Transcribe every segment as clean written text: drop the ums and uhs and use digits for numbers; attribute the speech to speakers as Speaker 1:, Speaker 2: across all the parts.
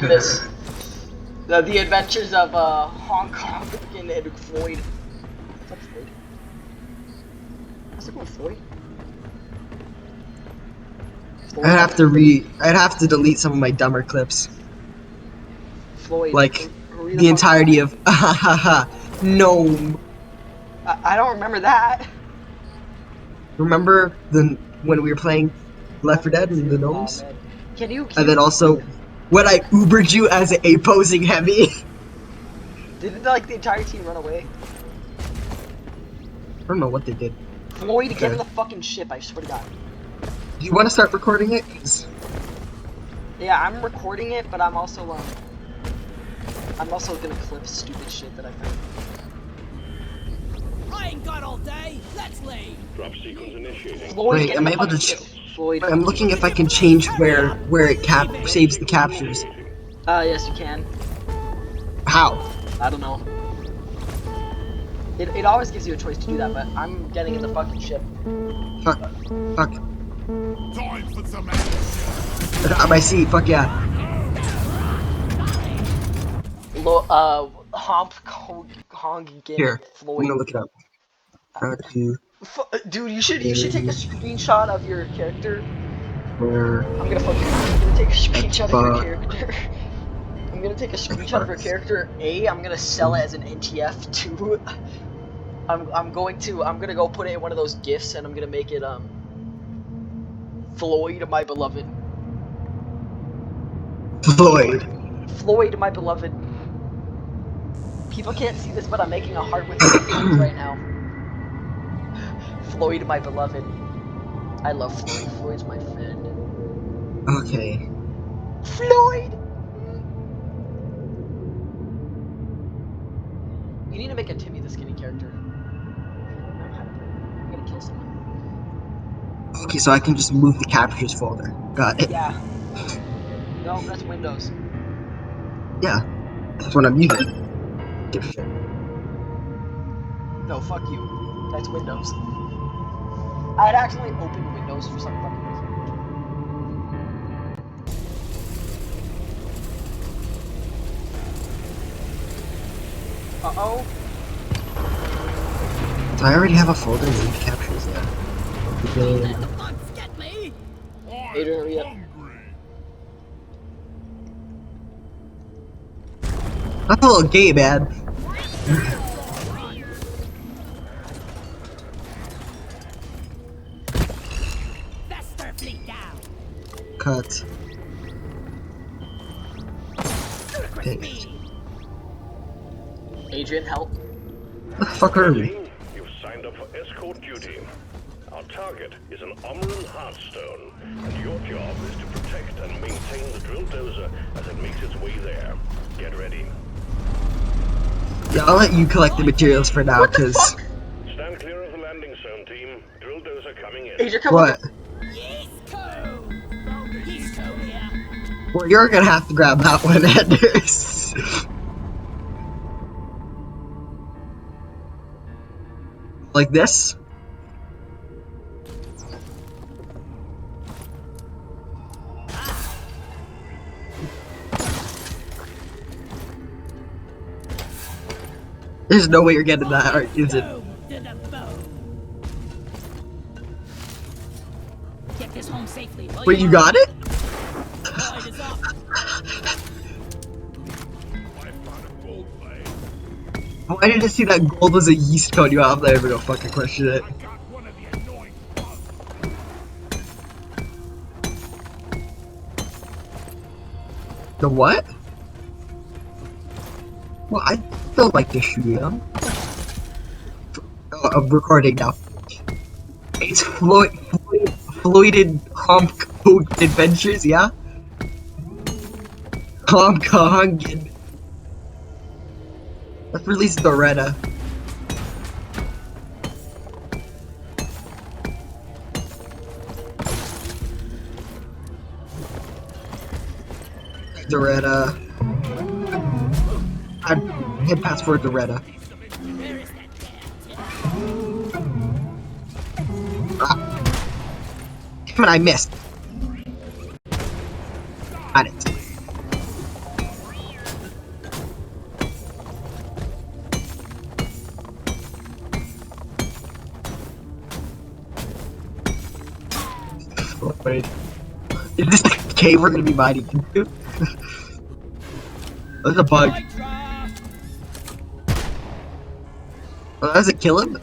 Speaker 1: This the adventures of Hongan and Floyd. What's up, Floyd? How's it going, Floyd?
Speaker 2: I'd have to delete some of my dumber clips.
Speaker 1: Floyd,
Speaker 2: Like
Speaker 1: hurry
Speaker 2: the
Speaker 1: fuck
Speaker 2: entirety
Speaker 1: up.
Speaker 2: of gnome.
Speaker 1: I don't remember that.
Speaker 2: Remember when we were playing Left 4 Dead and the
Speaker 1: Oh
Speaker 2: gnomes?
Speaker 1: man, can you?
Speaker 2: And then also when I Ubered you as a opposing heavy.
Speaker 1: Didn't like the entire team run away?
Speaker 2: I don't know what they did.
Speaker 1: Floyd, get in the fucking ship! I swear to God.
Speaker 2: Do you want to start recording it? 'Cause
Speaker 1: yeah, I'm recording it, but I'm also gonna clip stupid shit that I found.
Speaker 3: I ain't got all day. Let's leave.
Speaker 4: Drop sequence initiating.
Speaker 1: Floyd,
Speaker 2: wait,
Speaker 1: get in
Speaker 2: am
Speaker 1: the
Speaker 2: I able
Speaker 1: fucking
Speaker 2: to?
Speaker 1: ship. Floyd.
Speaker 2: I'm looking if I can change where it saves the captures.
Speaker 1: Yes, you can.
Speaker 2: How?
Speaker 1: I don't know. It always gives you a choice to do that, but I'm getting in the fucking ship.
Speaker 2: Fuck.
Speaker 4: Time for some action.
Speaker 2: I got my seat. Fuck yeah.
Speaker 1: Hongan,
Speaker 2: Here, I'm
Speaker 1: Floyd.
Speaker 2: gonna look it up.
Speaker 1: Dude, you should take a screenshot of your character.
Speaker 2: Where
Speaker 1: I'm gonna take a screenshot of your
Speaker 2: fuck.
Speaker 1: character. I'm gonna take a screenshot of your character. I'm gonna sell it as an NTF. Two, I'm gonna go put it in one of those gifs and I'm gonna make it Floyd, my beloved. Floyd, my beloved. People can't see this, but I'm making a heart with my fingers right now. Floyd, my beloved. I love Floyd. Floyd's my friend.
Speaker 2: Okay.
Speaker 1: Floyd! You need to make a Timmy the Skinny character. I'm gonna kill someone.
Speaker 2: Okay, so I can just move the captures folder. Got it.
Speaker 1: Yeah. No, that's Windows.
Speaker 2: Yeah. That's what I'm using. Give a shit.
Speaker 1: No, fuck you. That's Windows. I had accidentally opened Windows for some fucking reason. Uh-oh.
Speaker 2: Do I already have a folder named captures? Yeah.
Speaker 3: Let the bugs get me.
Speaker 1: Adrian, hurry up.
Speaker 2: That's a little gay, man.
Speaker 3: Vester fleet down.
Speaker 2: Cut.
Speaker 3: Paste.
Speaker 1: Adrian, help.
Speaker 2: The fuck are we?
Speaker 4: Team, you've signed up for escort duty. Our target is an Omran Hearthstone, and your job is to protect and maintain the drill dozer as it makes its way there. Get ready.
Speaker 2: Yeah, I'll let you collect the materials for now, cause
Speaker 4: Stand clear of the landing zone, team. Drill dozer coming in.
Speaker 1: Adrian, come
Speaker 2: what?
Speaker 3: Yeesko. Yeesko here.
Speaker 2: Well, you're gonna have to grab that one, Anders. Like this? There's no way you're getting that, or is it?
Speaker 3: Boom to the bone. Get this home safely. will
Speaker 2: Wait, you got it?
Speaker 3: Floyd is up.
Speaker 4: I found a gold blade.
Speaker 2: Why did I see that gold was a yeast cone? You have never gonna fucking question it.
Speaker 4: I got one of the annoying bugs.
Speaker 2: The what? Well, I still like to shoot him. Oh, I'm recording now. It's Floyded Honk Adventures, yeah? Hongan. Let's release Doretta. Doretta. I'd head password Doretta. Ah. Damn it, I missed. Got it. Wait. Is this the cave we're gonna be mining into? There's a bug.
Speaker 3: Draft.
Speaker 2: Oh, does it kill him?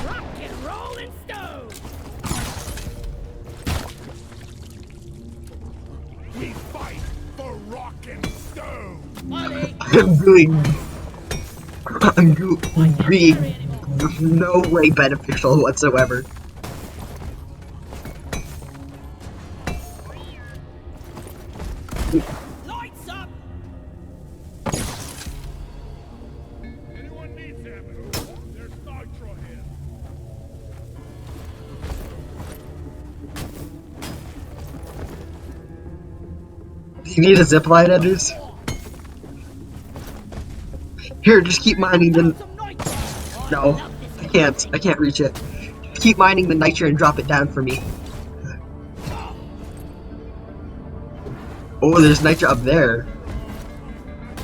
Speaker 3: Rock and roll and stone.
Speaker 5: We fight for rock and stone.
Speaker 3: Ollie.
Speaker 2: I'm being no way beneficial whatsoever.
Speaker 3: Lights up.
Speaker 5: Anyone needs ammo? There's nitro here.
Speaker 2: Do you need a zipline, Anders? Here, just keep mining the.
Speaker 3: Some nitro.
Speaker 2: No, I can't. I can't reach it. Just keep mining the nitro and drop it down for me. Oh, there's nitro up there.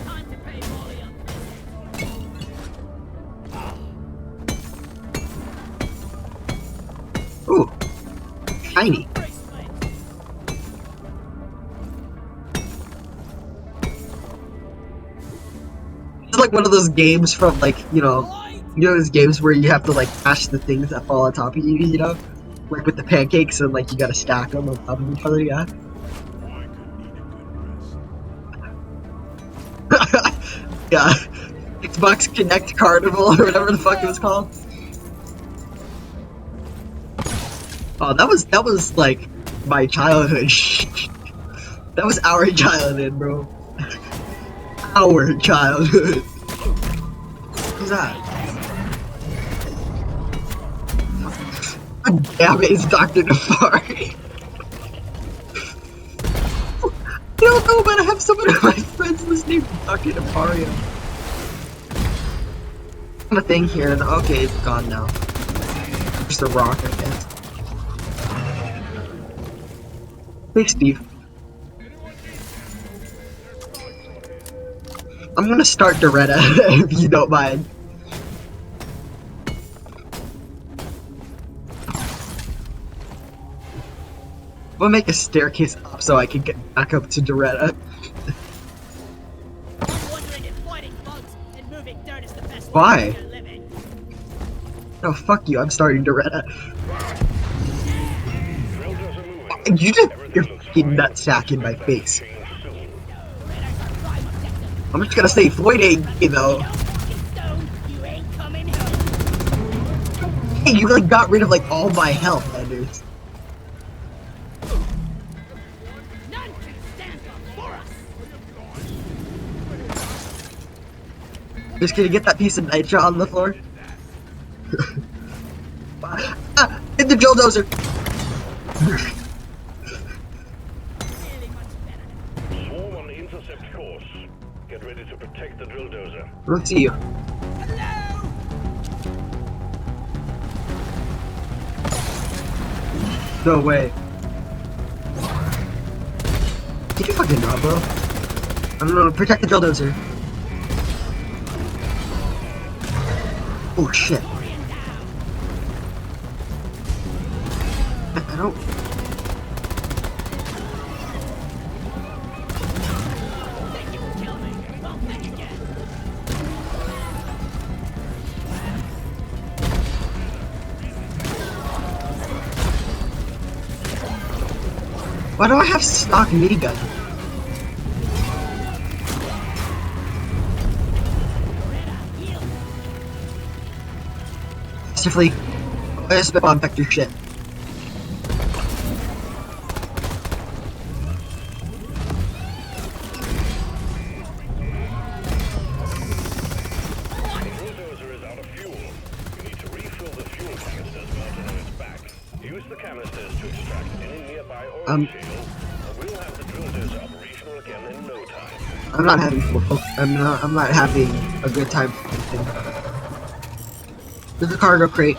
Speaker 3: Time to pay Molly up.
Speaker 2: Ooh, shiny.
Speaker 3: Bracelet.
Speaker 2: It's like one of those games from like, you know those games where you have to like catch the things that fall on top of you, you know? Like with the pancakes and like you gotta stack them on top of each other, yeah? Yeah. Xbox Connect Carnival or whatever the fuck it was called. Oh, that was like my childhood. That was our childhood, bro. Our childhood. Who's that? God damn it, it's Dr. Nefari. I don't know, but I have some of my friends listening to Dr. Nefario. A thing here, and okay, it's gone now. Just a rock, I guess. Hey, Steve. I'm gonna start Doretta, if you don't mind. I'm gonna make a staircase up so I can get back up to Doretta.
Speaker 3: I'm wondering if fighting bugs and moving dirt is the best
Speaker 2: Why?
Speaker 3: way to live it.
Speaker 2: Oh, fuck you, I'm starting Doretta.
Speaker 4: Drill dozer moving.
Speaker 2: You just
Speaker 4: Everything
Speaker 2: your
Speaker 4: looks
Speaker 2: fucking
Speaker 4: fine.
Speaker 2: nutsack in my face.
Speaker 4: Change soon.
Speaker 3: Raiders are prime objective.
Speaker 2: I'm just gonna say Floyd ain't, you know.
Speaker 3: No fucking stone, you ain't coming home.
Speaker 2: Hey, you like got rid of like all my health, Anders.
Speaker 3: None can stand before us.
Speaker 2: Just gonna get that piece of nitro on the floor. Ah, hit the drill dozer.
Speaker 3: Really much better.
Speaker 4: Swarm on intercept course. Get ready to protect the drill dozer.
Speaker 2: I don't see you.
Speaker 3: Hello.
Speaker 2: No way. Did you fucking know, bro? I don't know. Protect the drill dozer. Oh shit. I don't.
Speaker 3: Think you will kill me? Well, think again.
Speaker 2: Why do I have stock minigun? Definitely. I spit on vector shit.
Speaker 4: The drill dozer is out of fuel. You need to refill the fuel canisters mounted on its back. Use the canisters to extract any nearby oil shale, and we'll have the drill dozer operational again in no time.
Speaker 2: I'm not having I'm not having a good time. There's a cargo crate.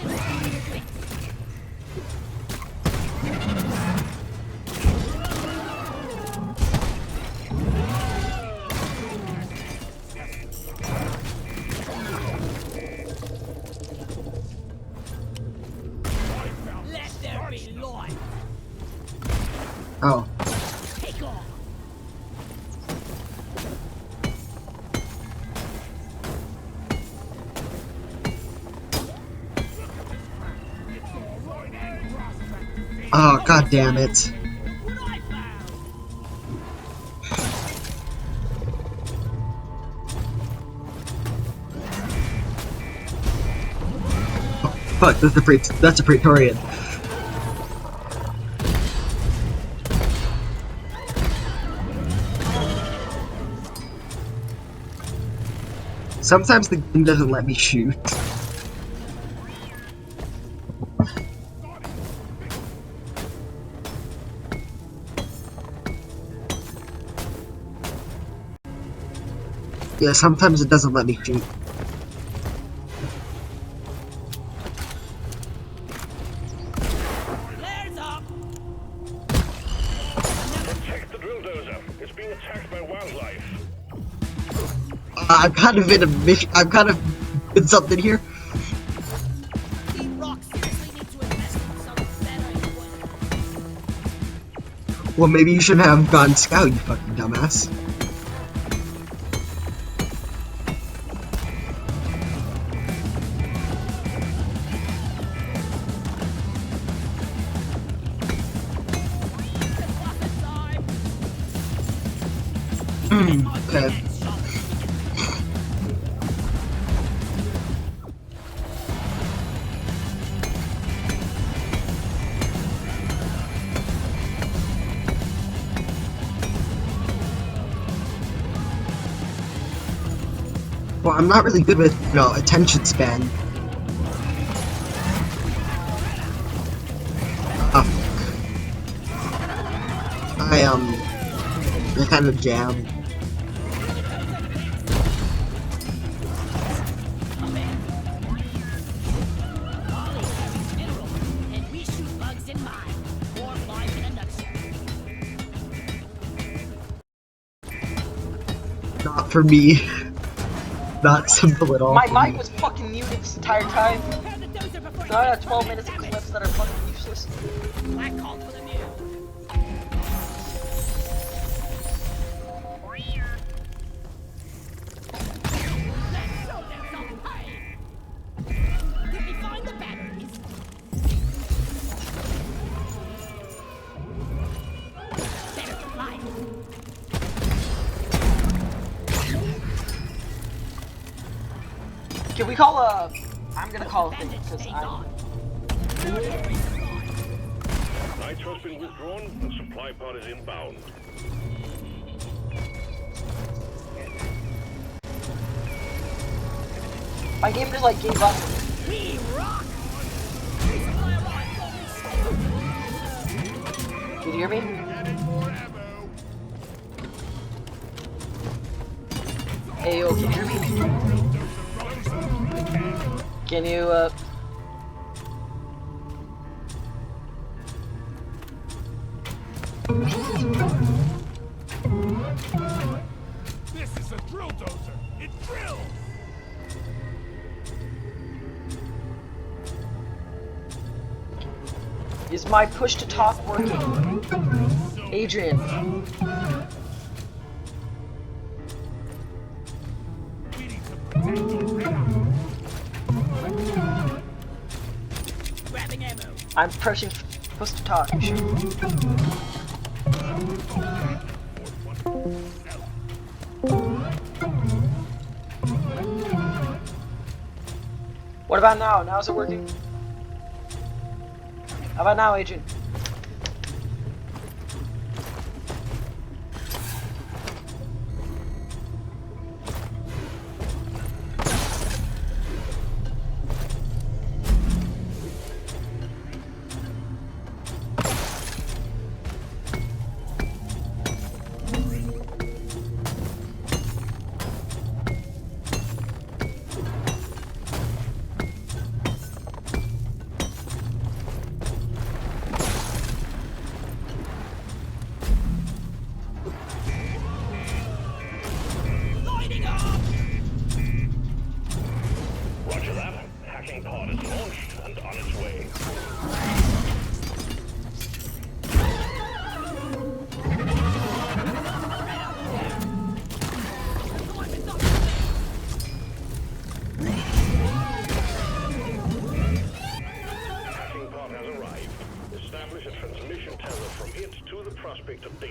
Speaker 2: Oh, god damn it.
Speaker 3: What I found.
Speaker 2: Fuck, that's a Praetorian. Sometimes the game doesn't let me shoot. Yeah, sometimes it doesn't let me shoot.
Speaker 3: Flares up.
Speaker 4: Protect the drill dozer. It's being attacked by wildlife.
Speaker 2: I'm kind of in a mission. I'm kind of in something here.
Speaker 3: Team Rock seriously need to invest in some better equipment.
Speaker 2: Well, maybe you shouldn't have gone scout, you fucking dumbass. Okay. Well, I'm not really good with, attention span. Oh. I kind of jammed.
Speaker 3: And we shoot bugs in mine. Or life in a nutshell.
Speaker 2: Not for me. Not simple at all.
Speaker 1: My
Speaker 2: for
Speaker 1: mic
Speaker 2: me.
Speaker 1: was fucking muted this entire time.
Speaker 3: Prepare the dozer before
Speaker 1: So I got 12 minutes of clips that are fucking useless.
Speaker 3: I called for the mule. Let's show them some pain. Did we find the batteries? Better fly.
Speaker 1: Can we call I'm gonna call a thing
Speaker 3: Bandage
Speaker 1: because
Speaker 3: stays
Speaker 1: I'm.
Speaker 3: on.
Speaker 4: Nitro's been withdrawn and supply pod is inbound.
Speaker 1: My game just like gave up.
Speaker 3: We rock.
Speaker 1: Can you hear me?
Speaker 5: Added more ammo.
Speaker 1: Hey, yo, can you hear me? Can you
Speaker 5: This is a drill dozer. It drills.
Speaker 1: Is my push to talk working? Adrian.
Speaker 5: We need to protect the radar.
Speaker 3: Grabbing ammo.
Speaker 1: I'm pressing push to talk. You sure? What about now? Now is it working? How about now, Adrian?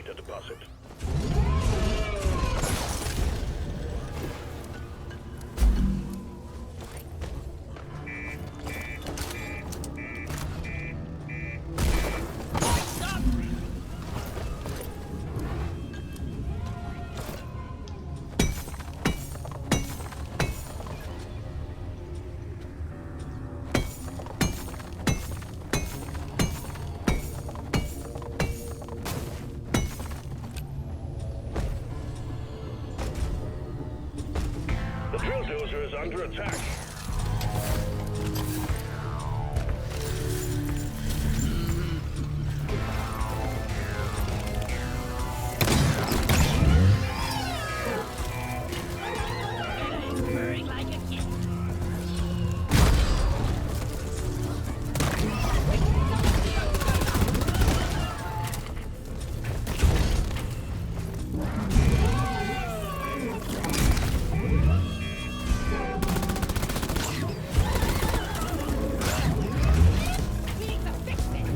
Speaker 4: data deposit. The drill dozer is under attack.
Speaker 3: Purring like a kid. We need to fix this.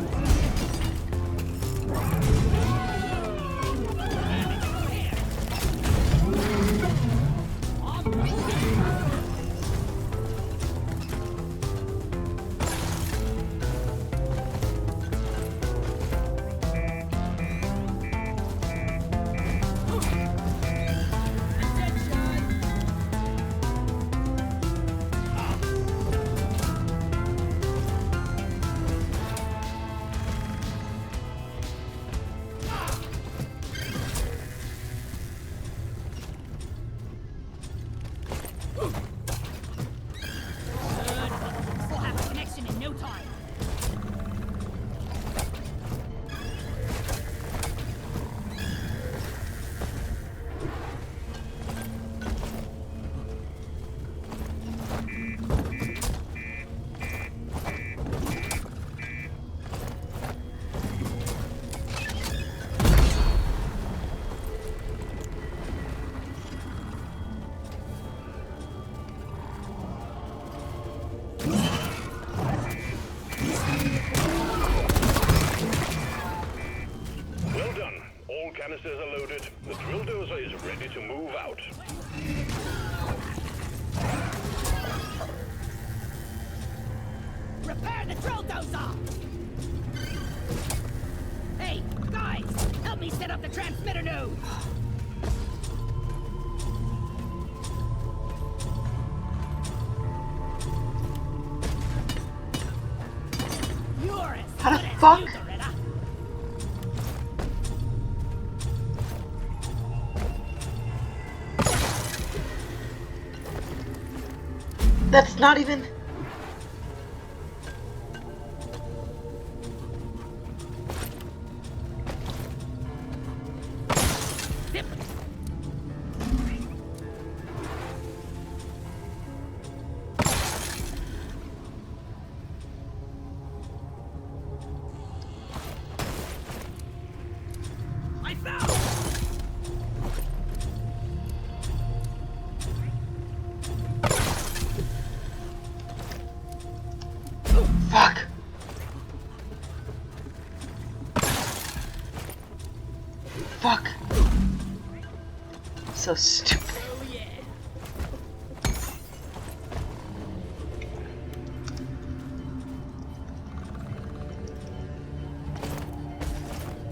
Speaker 3: We'll have a connection in no time.
Speaker 4: Well done. All canisters are loaded. The drill dozer is ready to move out.
Speaker 3: Repair the drill dozer! Hey, guys! Help me set up the transmitter node! You're as
Speaker 2: How the
Speaker 3: good as
Speaker 2: fuck?
Speaker 3: you, Loretta.
Speaker 1: That's not even.
Speaker 3: Zip. I found!
Speaker 1: Fuck. Fuck. So stupid.
Speaker 3: Oh yeah.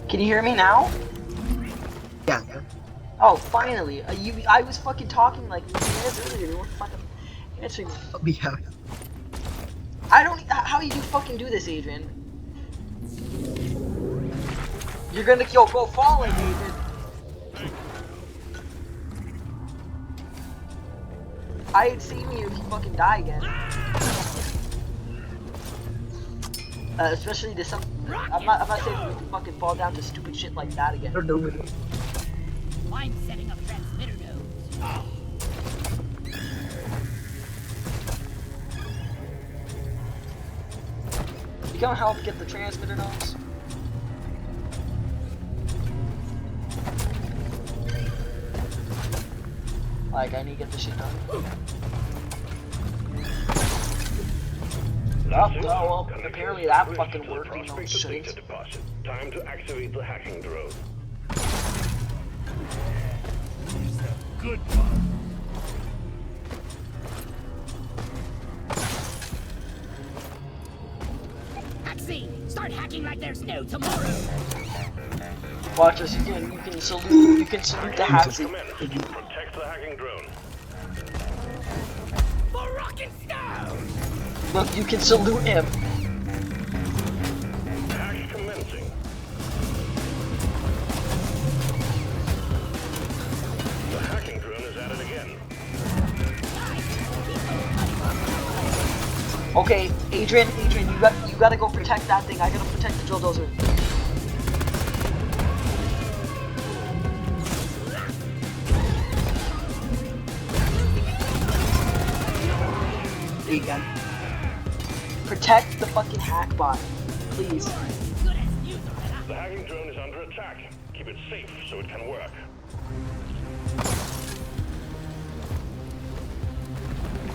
Speaker 1: Can you hear me now?
Speaker 2: Yeah.
Speaker 1: Oh, finally. I was fucking talking like minutes earlier. You weren't fucking answering me.
Speaker 2: Yeah.
Speaker 1: I don't. How you fucking do this, Adrian? You're gonna go falling, Adrian. I ain't seen you if you fucking die again. Especially to some. I'm not saying you can fucking fall down to stupid shit like that again.
Speaker 2: Or no.
Speaker 3: I'm setting up transmitter nodes.
Speaker 1: You gonna help get the transmitter nodes? Like, I need to get this shit done. Oh, well, apparently that fucking worked, even though it shouldn't.
Speaker 4: Time to activate the hacking drone.
Speaker 5: good part.
Speaker 3: Haxie, start hacking like there's no tomorrow.
Speaker 1: Watch this. You can salute the Haxie.
Speaker 4: Protect the hacking drone.
Speaker 3: For rock and stone.
Speaker 1: Look, you can salute him.
Speaker 4: Hack commencing. The hacking drone is at it again.
Speaker 1: Okay, Adrian, you gotta go protect that thing. I gotta protect the drill dozer. Again. Protect the fucking hack bot, please.
Speaker 4: The hacking drone is under attack. Keep it safe so it can work.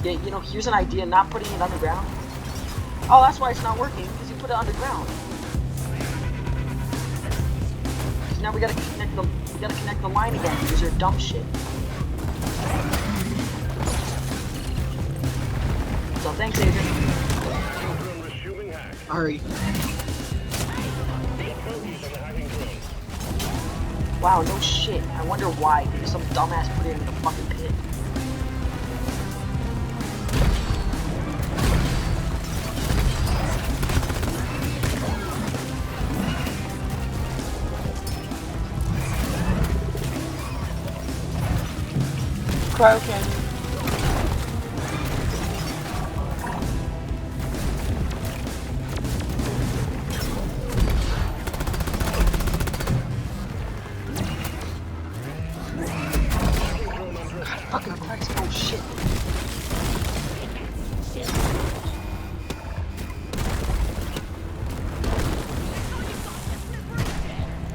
Speaker 1: Yeah, you know, here's an idea, not putting it underground. Oh, that's why it's not working, because you put it underground. 'Cause now we gotta connect the line again, because you're dumb shit. So thanks, Adrian.
Speaker 4: Hacking drone resuming hack.
Speaker 2: Sorry.
Speaker 4: Bogies on the hacking drone.
Speaker 1: Wow, no shit. I wonder why, because some dumbass put it in the fucking pit. Cryo cannon. Fucking Christ, oh shit.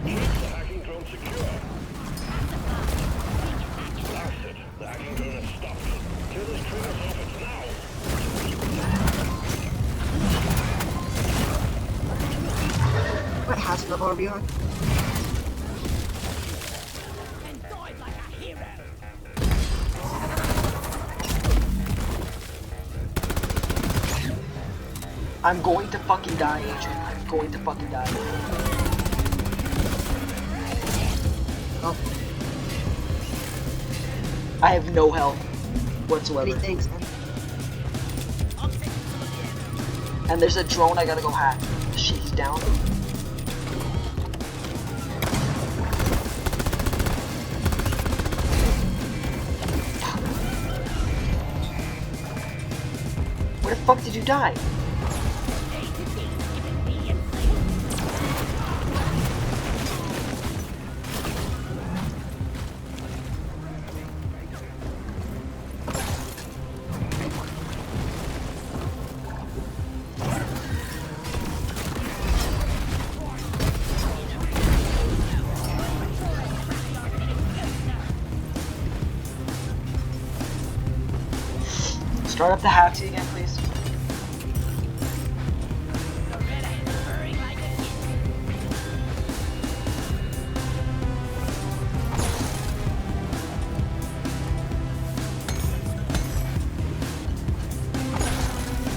Speaker 4: The hacking drone secure. Blast it. The hacking drone has stopped. Kill this triggers off it now.
Speaker 2: What has the bar behind?
Speaker 3: And died like a hero.
Speaker 1: I'm going to fucking die, Adrian. I'm going to fucking die.
Speaker 2: Oh,
Speaker 1: I have no health whatsoever.
Speaker 2: many things, man.
Speaker 1: And there's a drone I gotta go hack. Shit, he's down. Where the fuck did you die? Start up the Haxie again, please.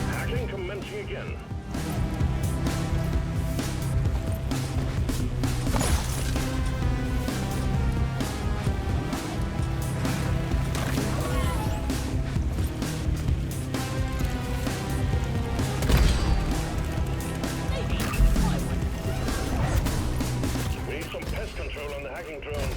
Speaker 4: Hacking commencing again. We need some pest control on the hacking drone.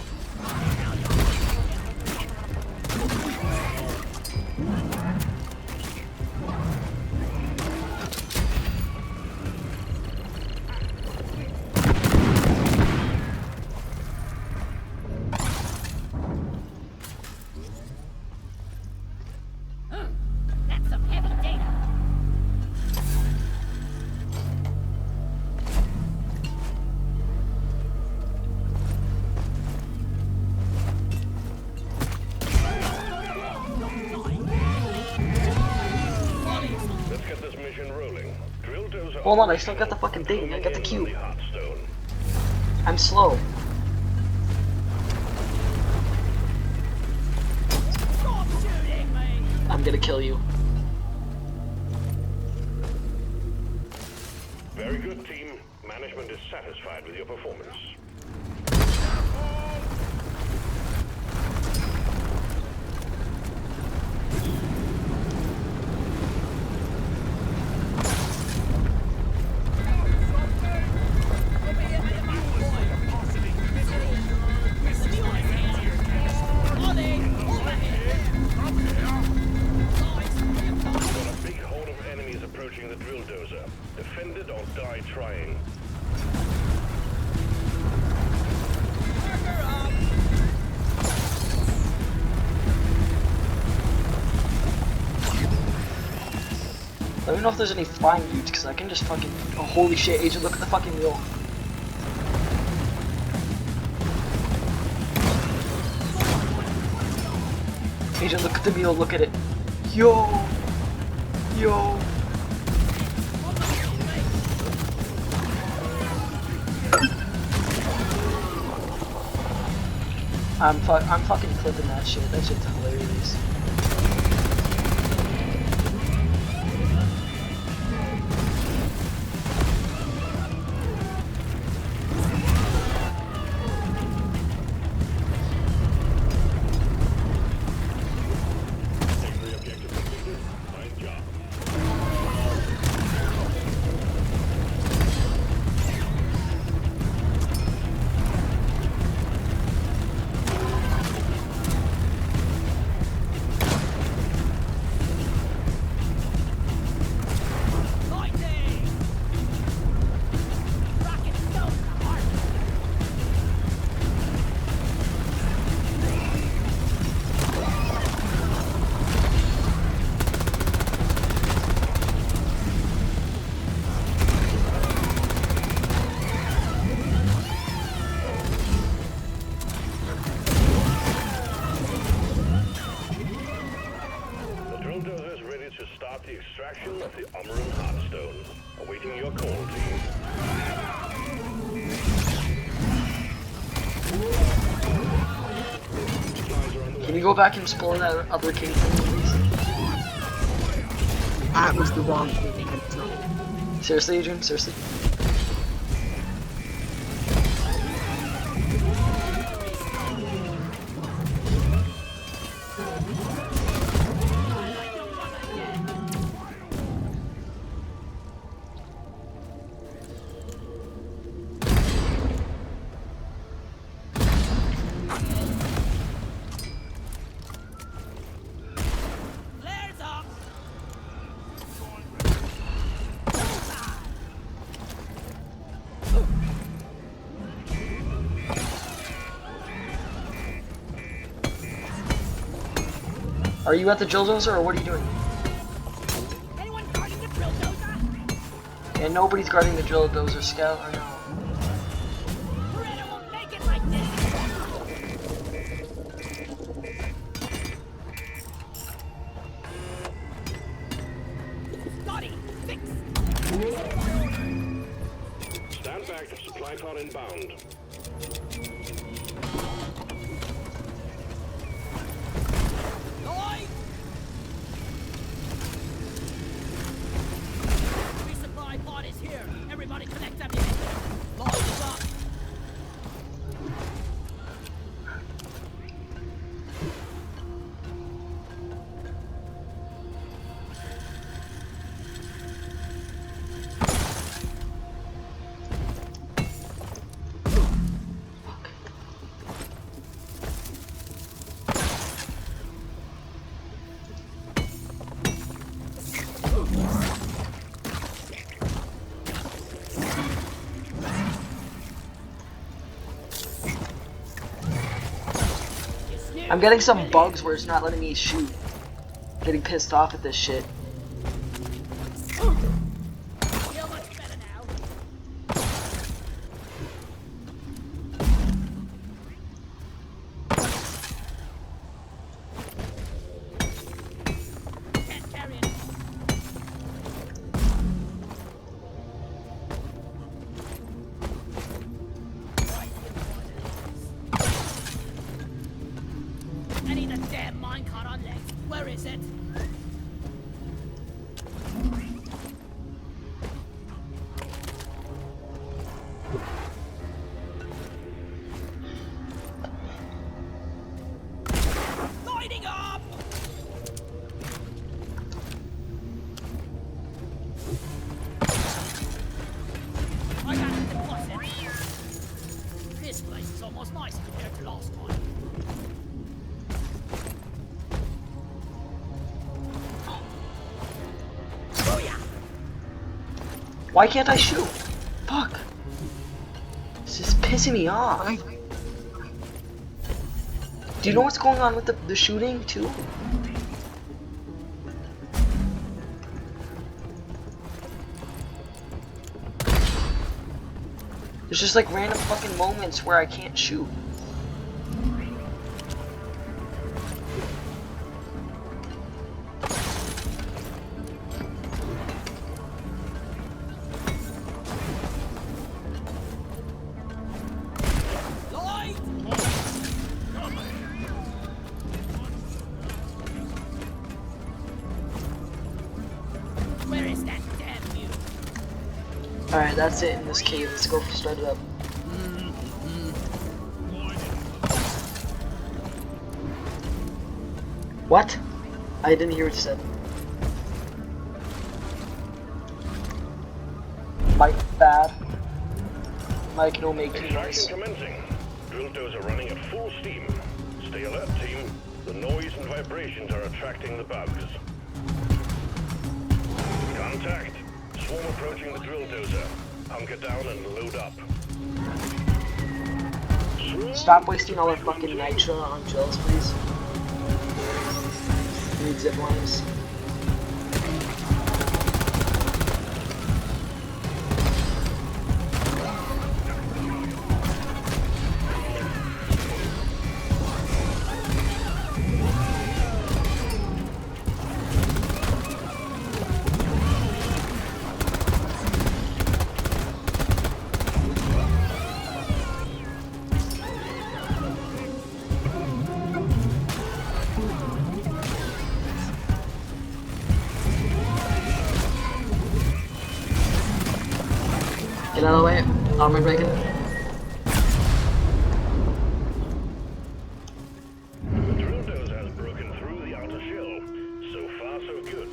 Speaker 3: That's some heavy data.
Speaker 4: Let's get this mission rolling. Drill dozer.
Speaker 1: Hold on, I still got the fucking thing. I got the cube.
Speaker 4: hot stone.
Speaker 1: I'm slow. kill you.
Speaker 4: Very good, team. Management is satisfied with your performance. Defend it or die trying.
Speaker 1: I don't know if there's any flying dudes, because I can just fucking... Oh, holy shit, Agent, look at the fucking wheel. Agent, look at the wheel, look at it. Yo! Yo! I'm fucking clipping that shit. That shit's hilarious.
Speaker 4: The extraction of the Amaran Heartstone. Awaiting your call, team.
Speaker 1: Can you go back and explore that other cave thing, please?
Speaker 2: That was the wrong thing.
Speaker 1: Seriously, Adrian? Seriously? Are you at the drill dozer or what are you doing?
Speaker 3: Anyone guarding the drill dozer?
Speaker 1: And nobody's guarding the drill dozer, Scout, I know.
Speaker 3: Beretta won't make it like this. Scotty, fix.
Speaker 4: Stand back. Supply car inbound.
Speaker 3: Resupply pod is here. Everybody connect up here. Load is up.
Speaker 1: I'm getting some bugs where it's not letting me shoot. Getting pissed off at this shit.
Speaker 3: Feel much better now. Can't carry it. I need a damn minecart on legs. Where is it?
Speaker 1: Why can't I shoot? Fuck. This is pissing me off. Do you know what's going on with the shooting too? There's just like random fucking moments where I can't shoot.
Speaker 3: Lloyd! Where is that damn mule?
Speaker 1: Alright, that's it in this cave. Let's go start it up. What? I didn't hear what you said. Mike, bad. Mike, no make too noise.
Speaker 4: Extraction commencing. Drill dozer running at full steam. Stay alert, team. The noise and vibrations are attracting the bugs. Contact. Swarm approaching the drill dozer. Hunker down and load up.
Speaker 1: Stop wasting all our fucking nitro on drills, please. We need zip lines. Get out of the way. Armor breaking.
Speaker 4: The drill dozer has broken through the outer shell. So far, so good.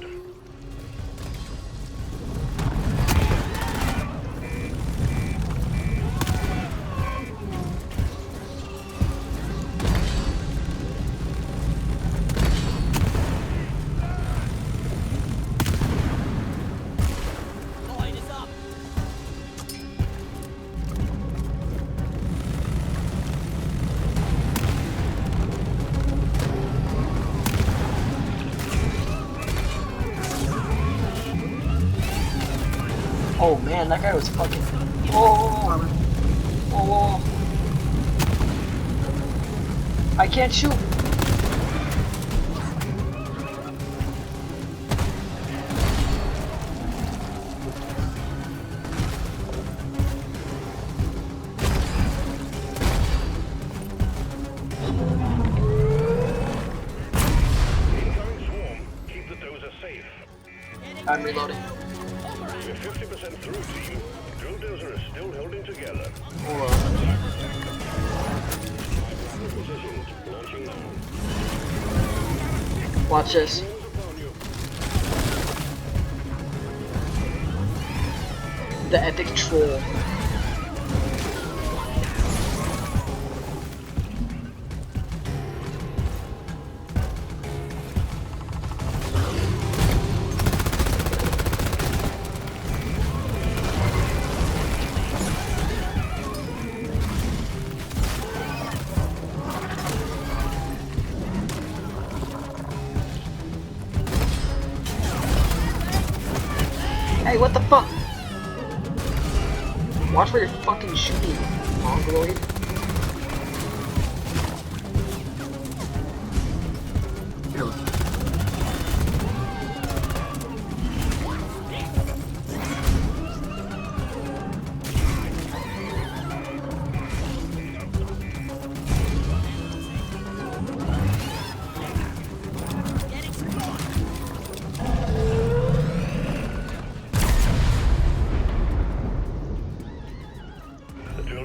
Speaker 3: Lloyd is up.
Speaker 1: Oh man, that guy was fucking. Oh. Oh. I can't shoot.
Speaker 4: Incoming swarm. Keep the dozer safe.
Speaker 1: I'm reloading.
Speaker 4: We're 50% through, team. Drill dozer is still holding together.
Speaker 1: Hold on.
Speaker 4: Positions launching now.
Speaker 1: Watch this.
Speaker 4: Upon you.
Speaker 1: The epic troll. Hey, what the fuck? Watch where you're fucking shooting, Mongoloid.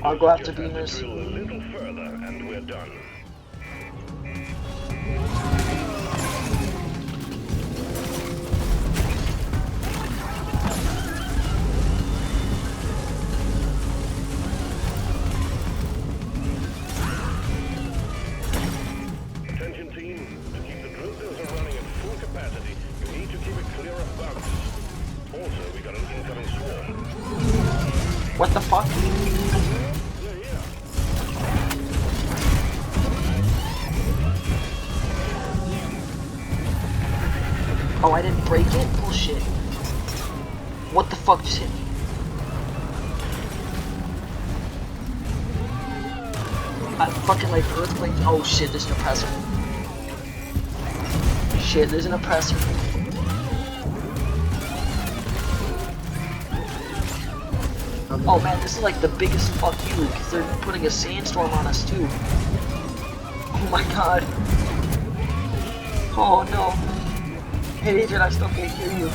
Speaker 1: I'll go after beamers.
Speaker 4: Drill a little further and we're done. Attention team, to keep the drill dozer running at full capacity, you need to keep it clear of bugs. Also, we got an incoming swarm.
Speaker 1: What the fuck? Oh, I didn't break it? Bullshit. What the fuck just hit me? I fucking like earthquake. Oh shit, there's an oppressor. Shit, there's an oppressor. Oh man, this is like the biggest fuck you, because they're putting a sandstorm on us too. Oh my god. Oh no. Hey Adrian, I still can't hear you.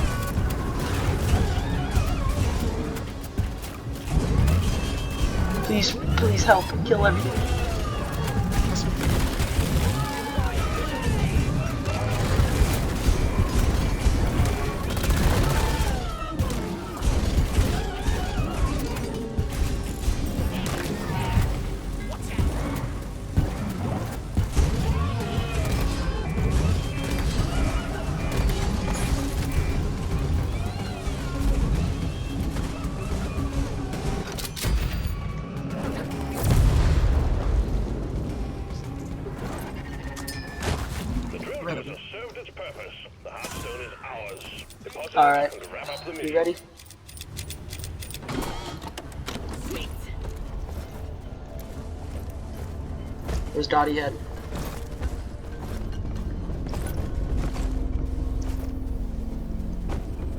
Speaker 1: Please, please help and kill everything.
Speaker 4: Has served its purpose. The Hearthstone is ours. Deposit
Speaker 1: Alright.
Speaker 4: and wrap up the
Speaker 1: You
Speaker 4: meal.
Speaker 1: ready?
Speaker 3: Sweet.
Speaker 1: Where's Dottie head?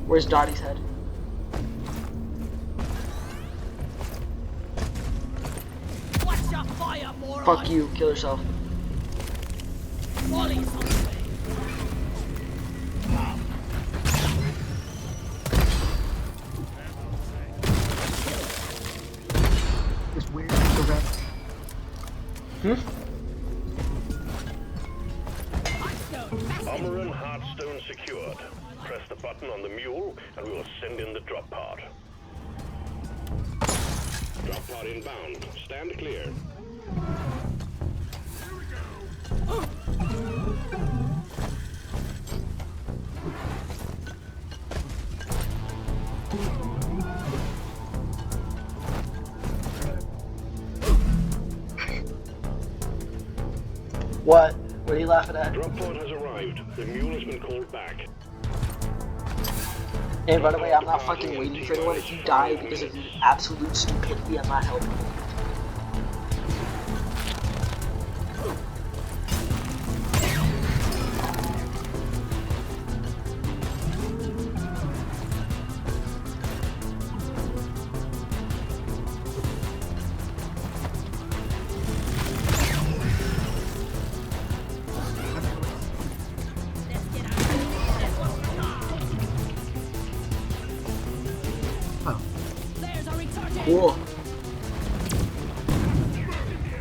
Speaker 1: Where's Dottie's head?
Speaker 3: Watch your fire, moron.
Speaker 1: Fuck you, kill yourself.
Speaker 3: Molly's on the way.
Speaker 2: It's weird. So bad.
Speaker 4: Armor and Hearthstone secured. Press the button on the mule, and we will send in the drop pod. Drop pod inbound. Stand clear.
Speaker 1: What? What are you laughing at?
Speaker 4: Drop pod has arrived. The mule has been called back.
Speaker 1: Hey, by the way, I'm not fucking waiting for anyone. If you die because of your absolute stupidity, I'm not helping you.
Speaker 3: There's a return.
Speaker 1: Cool.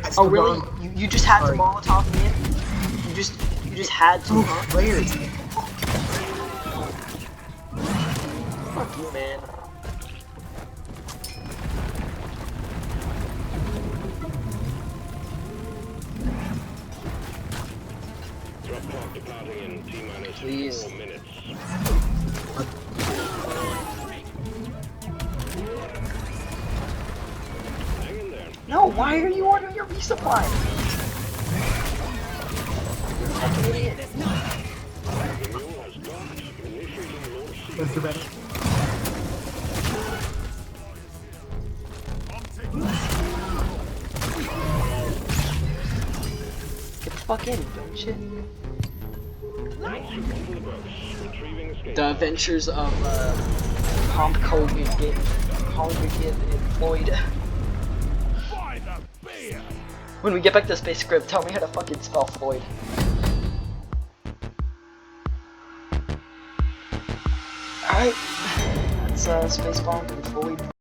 Speaker 2: That's
Speaker 1: Oh
Speaker 2: the
Speaker 1: really?
Speaker 2: wrong
Speaker 1: You just had to
Speaker 2: Sorry.
Speaker 1: Molotov me in? You just had to, huh?
Speaker 2: players.
Speaker 1: Fuck you, man.
Speaker 4: Drop pod departing in T-minus
Speaker 1: Please.
Speaker 4: 4 minutes. Hang in there.
Speaker 1: No, why are you ordering your resupply? You're a fucking idiot.
Speaker 4: The mule has docked. Initiating launch sequence.
Speaker 2: That's the better.
Speaker 1: Get the fuck in, don't shit.
Speaker 4: Onto the boats. Retrieving escape.
Speaker 1: The adventures of Honk, Hongan, and Floyd.
Speaker 5: By the beer!
Speaker 1: When we get back to Space Script, tell me how to fucking spell Floyd. Alright. That's Space Bomb and Floyd.